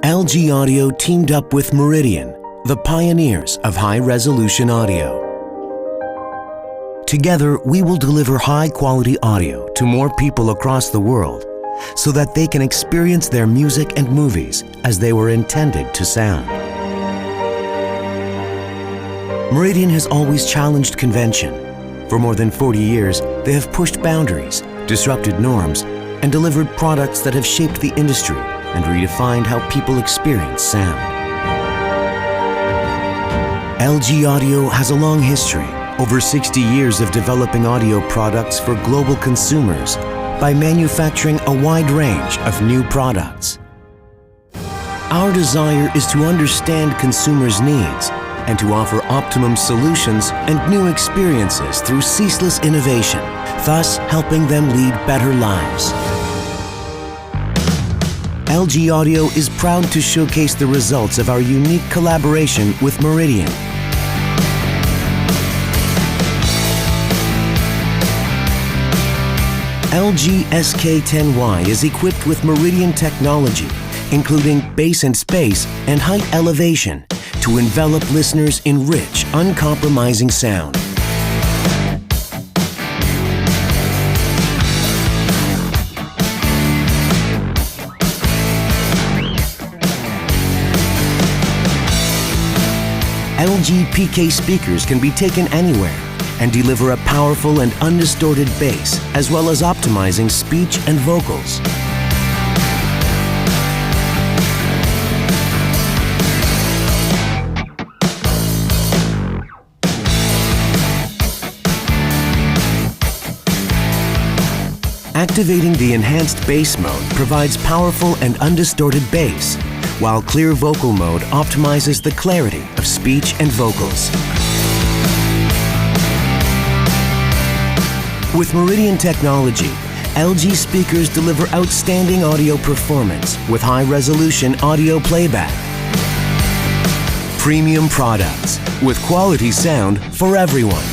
LG Audio teamed up with Meridian, the pioneers of high-resolution audio. Together, we will deliver high-quality audio to more people across the world so that they can experience their music and movies as they were intended to sound. Meridian has always challenged convention. For more than 40 years, they have pushed boundaries, disrupted norms, and delivered products that have shaped the industry and redefined how people experience sound. LG Audio has a long history, over 60 years of developing audio products for global consumers by manufacturing a wide range of new products. Our desire is to understand consumers' needs and to offer optimum solutions and new experiences through ceaseless innovation, thus helping them lead better lives. LG Audio is proud to showcase the results of our unique collaboration with Meridian. LG SK10Y is equipped with Meridian technology, including bass and space and height elevation, to envelop listeners in rich, uncompromising sound. LG PK speakers can be taken anywhere and deliver a powerful and undistorted bass, as well as optimizing speech and vocals. Activating the enhanced bass mode provides powerful and undistorted bass, while clear vocal mode optimizes the clarity of speech and vocals. With Meridian technology, LG speakers deliver outstanding audio performance with high-resolution audio playback. Premium products with quality sound for everyone.